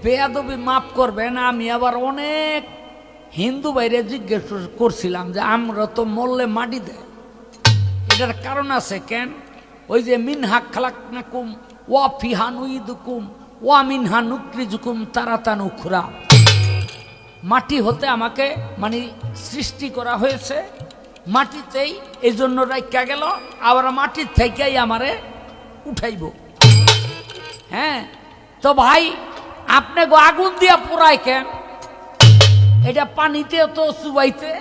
বেয়াদবি মাফ করবেন। আমি আবার অনেক হিন্দু বাইরে জিজ্ঞেস করছিলাম যে আমরা তো মরলে মাটি দেয়, এটার কারণ আছে কেন? ওই যে মিনহা খালাকনাকুম ওয়া ফিহা নুইদুকুম ওয়া মিনহা নুখরিজুকুম তারাতান উখরা। মাটি হতে আমাকে মানে সৃষ্টি করা হয়েছে, মাটিতেই এই জন্য রাইখা গেল, আবার মাটির থেকেই আমারে উঠাইব। হ্যাঁ, তো ভাই আপনি আগুন দিয়া পোড়ায় কেন? এটা পানিতে তো চুবাইতে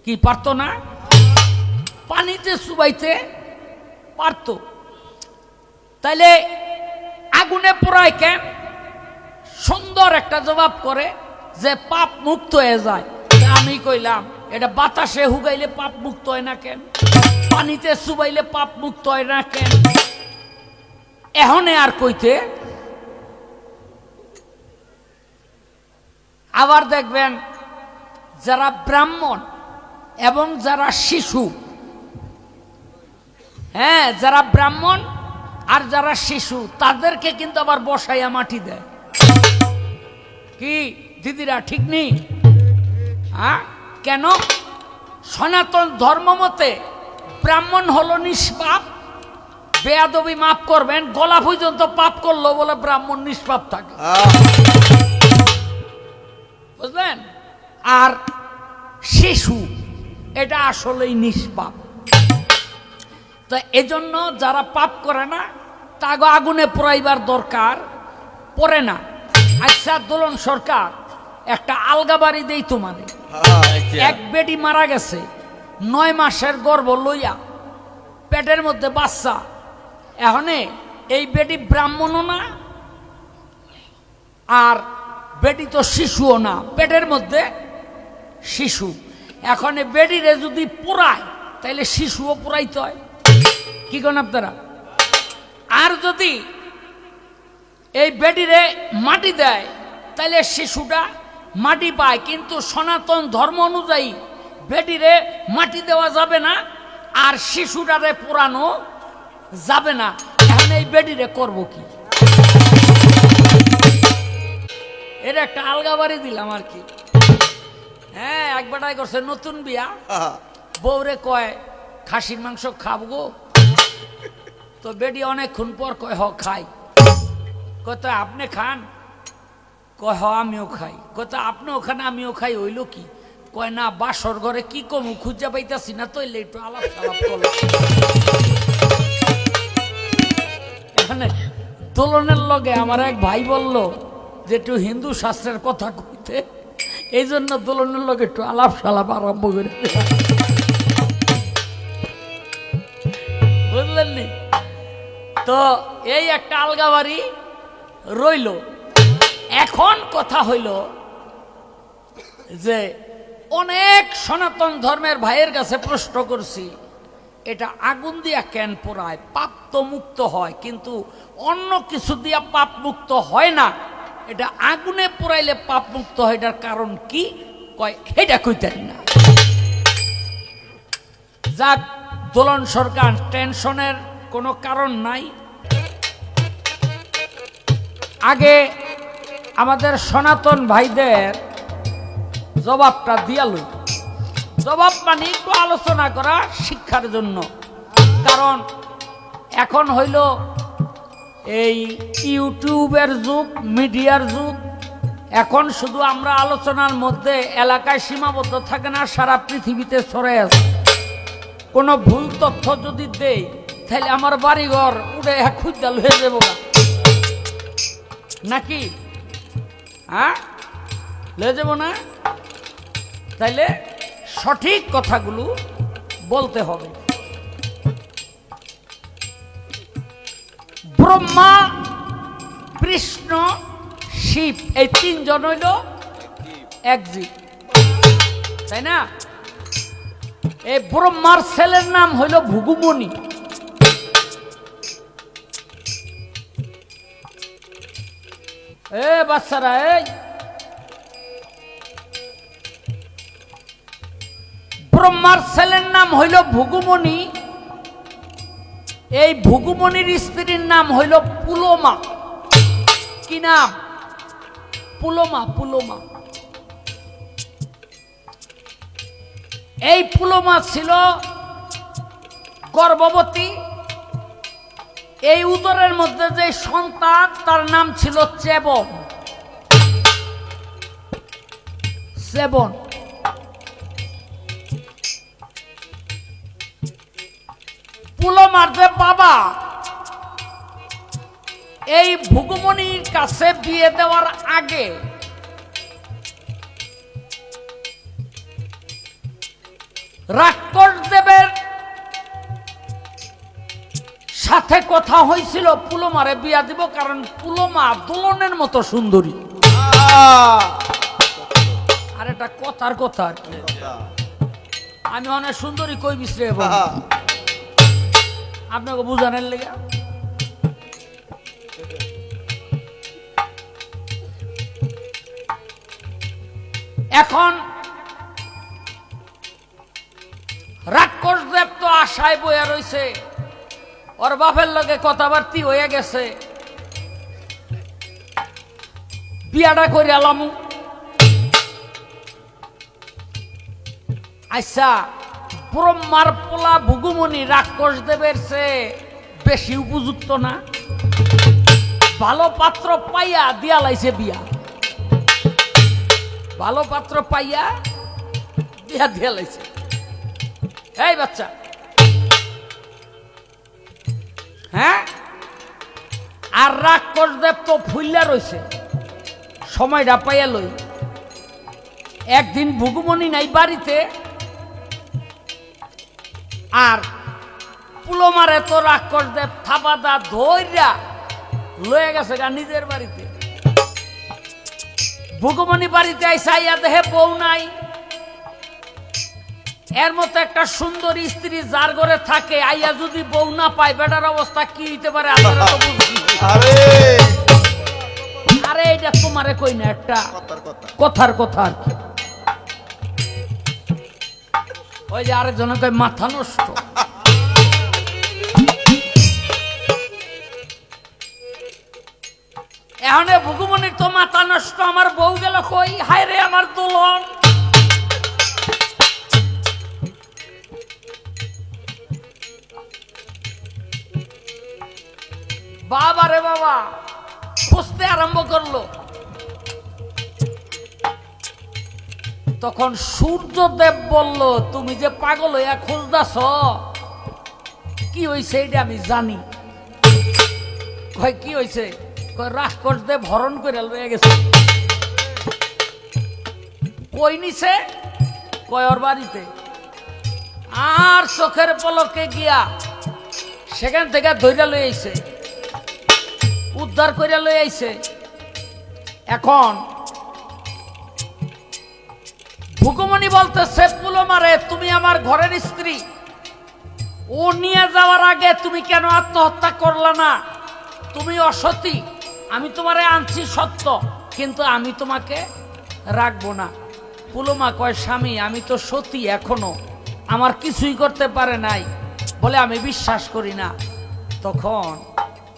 কি পারত না? পানিতে চুবাইতে পারত, তাইলে আগুনে পোড়ায় কেন? সুন্দর একটা জবাব করে যে পাপ মুক্ত হয়ে যায়। আমি কইলাম এটা বাতাসে হুগাইলে পাপ মুক্ত হয় না কেন? পানিতে চুবাইলে পাপ মুক্ত হয় না কেন? এহনে আর কইতে। আবার দেখবেন যারা ব্রাহ্মণ এবং যারা শিশু, হ্যাঁ যারা ব্রাহ্মণ আর যারা শিশু তাদেরকে কিন্তু আবার বসাইয়া মাটি দেয়। কি দিদিরা ঠিক নেই? হ্যাঁ, কেন? সনাতন ধর্ম মতে ব্রাহ্মণ হলো নিষ্পাপ। বেয়াদবি মাফ করবেন, গলা পর্যন্ত পাপ করলো বলে ব্রাহ্মণ নিষ্পাপ থাকে, বুঝলেন? আর শিশু এটা আসলেই নিষ্পাপ। তো এজন্য যারা পাপ করে না তাকে আগুনে পোড়াইবার দরকার পড়ে না। আচ্ছা দোলন সরকার, একটা আলগা বাড়ি দেই তোমারে। এক বেটি মারা গেছে, 9 মাসের গর্ভ লইয়া, পেটের মধ্যে বাচ্চা। এখানে এই বেটি ব্রাহ্মণও না আর বেটি তো শিশুও না, পেটের মধ্যে শিশু। এখন বেটিরে যদি পোড়ায় তাইলে শিশুও পোড়াইতে হয়, কি করেন আপনারা? আর যদি এই বেটিরে মাটি দেয় তাইলে শিশুটা মাটি পায়, কিন্তু সনাতন ধর্ম অনুযায়ী বেটিরে মাটি দেওয়া যাবে না আর শিশুটারে পোড়ানো যাবে না। এখন এই বেটিরে করব কি? এর একটা আলগা বাড়ি দিলাম আর কি। হ্যাঁ, একবারটাই করছে নতুন বিয়া, বউরে কয় খাসির মাংস খাবো, তো বেটি অনেকক্ষণ পর কয় হ খাই। কত আপনি খান? কয় হ আমিও খাই। কত আপনি ওখানে আমিও খাই, হইল কি? কয় না বাসর ঘরে কি কমু খুঁজা পাইতাছি না, তো একটু আলাপ সালাপ করল। এখানে দোলনের লগে আমার এক ভাই বলল যে একটু হিন্দু শাস্ত্রের কথা কইতে, এই জন্য দোলনের লগে একটু আলাপ সালাপ আরম্ভ করে, বুঝলেন নি? তো এই একটা আলগা বাড়ি রইল। এখন কথা হইল যে অনেক সনাতন ধর্মের ভাইয়ের কাছে প্রশ্ন করছি, এটা আগুন দিয়া কেন পোড়ায়? পাপ তো মুক্ত হয়, কিন্তু অন্য কিছু দিয়া পাপ মুক্ত হয় না, এটা আগুনে পোড়াইলে পাপ মুক্ত হয়, এটার কারণ কি? কয় এটা কইতারি না। যাক দোলন সরকার, টেনশনের কোনো কারণ নাই। আগে আমাদের সনাতন ভাইদের জবাবটা দিয়ালু। জবাব মানে একটু আলোচনা করা শিক্ষার জন্য, কারণ এখন হইল এই ইউটিউবের যুগ, মিডিয়ার যুগ। এখন শুধু আমরা আলোচনার মধ্যে এলাকায় সীমাবদ্ধ থাকে না, সারা পৃথিবীতে ছড়ায় আছে। কোনো ভুল তথ্য যদি দেই তাহলে আমার বাড়িঘর উড়ে খুঁজাল হয়ে যাব নাকি? হ্যাঁ, লয়ে যাব না? তাইলে সঠিক কথাগুলো বলতে হবে। ব্রহ্মা, কৃষ্ণ, শিব, এই 3 জন হইল এক জীব, তাই না? এই ব্রহ্মার ছেলের নাম হইল ভৃগুমুনি। এ বাচ্চারা, এই ব্রহ্মার ছেলের নাম হইল ভৃগুমুনি। এই ভৃগুমুনির স্ত্রীর নাম হইল পুলোমা। কি নাম? পুলোমা। পুলোমা। এই পুলোমা ছিল গর্ভবতী। এই উদরের মধ্যে যে সন্তান তার নাম ছিল চেবন। সেবন। পুলোমার যে বাবা এই ভুগুমনির কাছে বিয়ে দেওয়ার আগে রাক্ষস দেবের সাথে কথা হয়েছিল পুলোমারে বিয়া দিব, কারণ পুলোমা দোলনের মতো সুন্দরী। আর এটা কথার কথা আর কি, আমি অনেক সুন্দরী কই বিশ্রে আপনাকে বুঝানোর লেগে। এখন রাক্ষস দেব তো আশায় বইয়া রইছে, ওর বাপের লগে কথাবার্তি হয়ে গেছে, বিয়াটা করে আলামু। আচ্ছা, ব্রহ্মার পোলা ভুগুমনি রাক্ষস দেবের চেয়ে বেশি উপযুক্ত না? ভালো পাত্র পাইয়া দিয়া লাইছে বিয়া, ভালো পাত্র পাইয়া বিয়া দিয়া লাইছে। এই বাচ্চা, হ্যাঁ, আর রাক্ষস দেব তো ফুল্লা রইছে, সময়টা পাইয়া লই। একদিন ভুগুমনি নাই বাড়িতে, আর পুলোমারে তো রাক্ষস দেব থাপাদা ধৈর্যা লয়ে গেছে গা নিজের বাড়িতে। ভুগুমনি বাড়িতে আইসা আইয়া দেহে বউ নাই। এর মতো একটা সুন্দরী স্ত্রী যার ঘরে থাকে, আইয়া যদি বউ না পায়, বেটার অবস্থা কি হইতে পারে আপনারা তো বুঝছি। আরে এটা তোমারে কই না, একটা কথার কথা আর কি। ওই যে আরেকজন কয় মাথা নষ্ট। এখন ভুগুমনির তো মাথা নষ্ট, আমার বউ গেল কই, হায় রে আমার দোলন। বাবা রে বাবা, খুঁজতে আরম্ভ করলো। তখন সূর্যদেব বলল, তুমি যে পাগল হইয়া খুঁজদাছ, কি হইছে এটা আমি জানি। কয় কি হইছে? কয় রাক্ষস দেব হরণ করে লয়ে গেছে। কই নিছে? কয় ওর বাড়িতে। আর চোখের পলকে গিয়া সেখান থেকে ধইরা লই আইছে, উদ্ধার করে লই আইছে। এখন ভুগুমনি বলতেছে, পুলোমারে তুমি আমার ঘরের স্ত্রী, ও নিয়ে যাওয়ার আগে তুমি কেন আত্মহত্যা করলা না? তুমি অসতী, আমি তোমারে আনছি সত্য, কিন্তু আমি তোমাকে রাখবো না। পুলোমা কয়, স্বামী আমি তো সতী এখনো, আমার কিছুই করতে পারে নাই বলে আমি বিশ্বাস করি না। তখন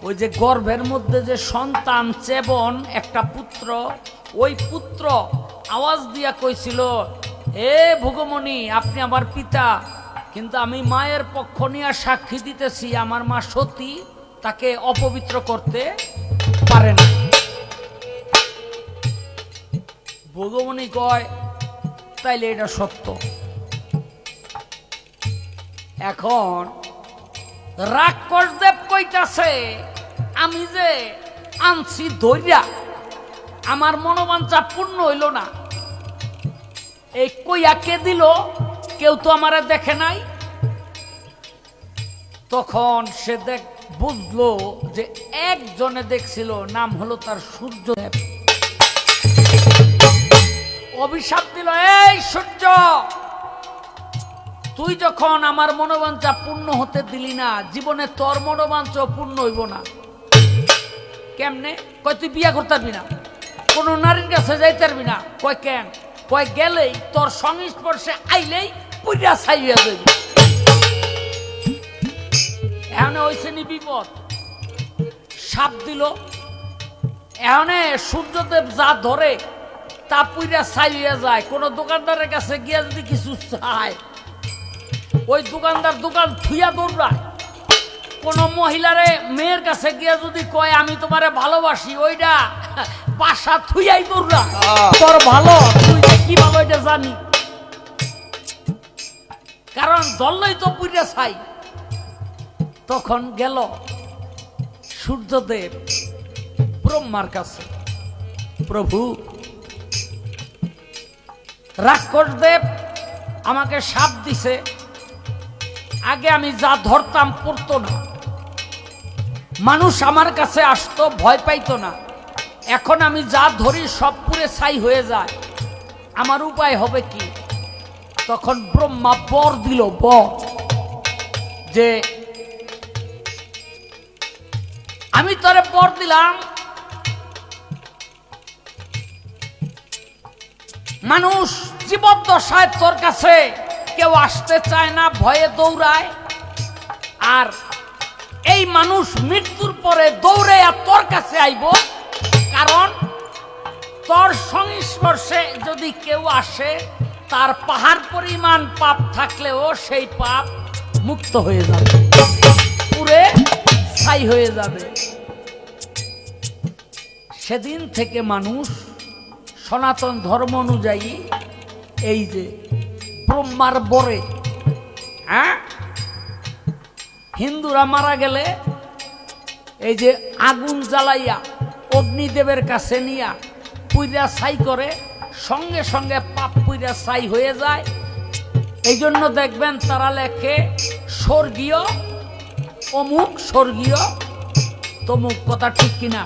ওই যে গর্ভের মধ্যে যে সন্তান চেবন, একটা পুত্র, ওই পুত্র আওয়াজ দিয়া কইছিল, এ ভুগুমনি আপনি আমার পিতা, কিন্তু আমি মায়ের পক্ষ নিয়ে সাক্ষী দিতেছি আমার মা সতী, তাকে অপবিত্র করতে পারে না। ভুগুমনি কয়, তাইলে এটা সত্য। এখন রাক্ষস দেব কইতাছে, আমি যে আনছি ধৈর্যা, আমার মনোবাঞ্ছা পূর্ণ হইল না। এই কইয়া কে দিল? কেউ তো আমারে দেখে নাই। তখন সে বুঝলো যে একজনে দেখছিল, নাম হলো তার সূর্যদেব। অভিশাপ দিল, এই সূর্য, তুই যখন আমার মনোবাঞ্ছা পূর্ণ হতে দিলি না, জীবনে তোর মনোবাঞ্ছা পূর্ণ হইব না। কেমনে? কয় তুই বিয়া করতে পারবি না, কোন নারীর কাছে যাইতে পারবি না। কয় কেন? কয় গেলেই তোর সংস্পর্শে আইলেই পুরা ছাই হয়ে যাবে। এখন হয়েছে নি বিপদ। সাপ দিল, এখানে সূর্যদেব যা ধরে তা পুইরা ছাই হয়ে যায়। কোন দোকানদারের কাছে গিয়া যদি কিছু চায়, ওই দোকানদার দোকান থুইয়া দৌড়ায়। কোন মহিলারে মেয়ের কাছে গিয়া যদি কয় আমি তোমারে ভালোবাসি, ওইটা বাসা থুইয়াই দৌড়া। তোর ভালো, তুই যে কি ভালো এটা জানি, কারণ দলই তো পুইরা ছাই। তখন গেল সূর্যদেব ব্রহ্মার কাছে, প্রভু রাক্ষসদেব আমাকে শাপ দিছে, আগে আমি যা ধরতাম পড়তো না, মানুষ আমার কাছে আসতো ভয় পাইতো না, এখন আমি যা ধরি সব পুরে ছাই হয়ে যায়, আমার উপায় হবে কি? তখন ব্রহ্মা বর দিল, বর যে আমি তোরে বর দিলাম, মানুষ জীবদ্দশায় তোর কাছে কেউ আসতে চায় না, ভয়ে দৌড়ায়, আর এই মানুষ মৃত্যুর পরে দৌড়ে আর তোর কাছে আইব, কারণ তোর সংস্পর্শে যদি কেউ আসে তার পাহাড় পরিমাণ পাপ থাকলেও সেই পাপ মুক্ত হয়ে যাবে, পুরে ছাই হয়ে যাবে। সেদিন থেকে মানুষ সনাতন ধর্ম অনুযায়ী এই যে ব্রহ্মার বরে, হ্যাঁ, হিন্দুরা মারা গেলে এই যে আগুন জ্বালাইয়া অগ্নিদেবের কাছে নিয়া পুইরা ছাই করে, সঙ্গে সঙ্গে পাপ পুইরা ছাই হয়ে যায়। এই জন্য দেখবেন তারা লেখে স্বর্গীয় অমুক, স্বর্গীয় তমুক। কথা ঠিক কিনা?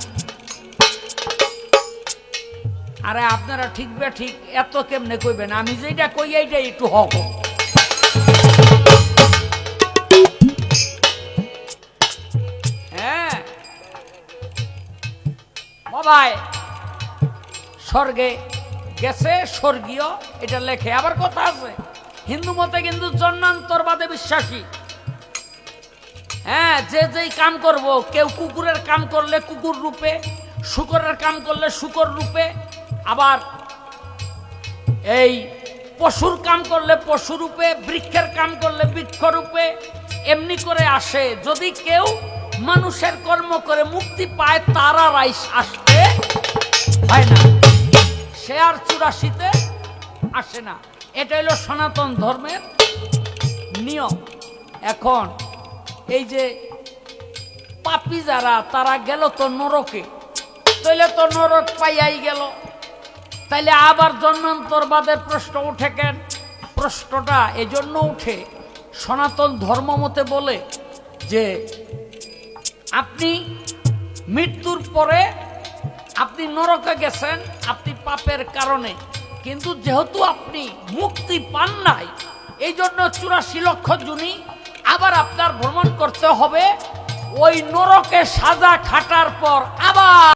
আরে আপনারা ঠিক বে ঠিক এত কেমনে কইবেন? আমি যেটা কই এইটাই একটু হক। হ্যাঁ বাবাই স্বর্গে গেছে, স্বর্গীয় এটা লেখে। আবার কথা আছে হিন্দু মতে কিন্তু জন্মান্তরবাদে বিশ্বাসী। হ্যাঁ, যে যেই কাম করব, কেউ কুকুরের কাম করলে কুকুর রূপে, শুকরের কাম করলে শুকর রূপে, আবার এই পশুর কাম করলে পশু রূপে, বৃক্ষের কাম করলে বৃক্ষ রূপে, এমনি করে আসে। যদি কেউ মানুষের কর্ম করে মুক্তি পায় তার আর আসতে হয় না, সে আর 84-তে আসে না। এটা হলো সনাতন ধর্মের নিয়ম। এখন এই যে পাপী যারা, তারা গেল তো নরকে, তাইলে তো নরক পাইয়াই গেল, তাইলে আবার জন্মান্তরবাদের প্রশ্ন উঠে কেন? প্রশ্নটা এজন্য উঠে, সনাতন ধর্ম মতে বলে যে আপনি মৃত্যুর পরে আপনি নরকে গেছেন আপনি পাপের কারণে, কিন্তু যেহেতু আপনি মুক্তি পান নাই, এই জন্য 84 লক্ষ জুনি আবার আপনার ভ্রমণ করতে হবে। ওই নরকে সাজা খাটার পর আবার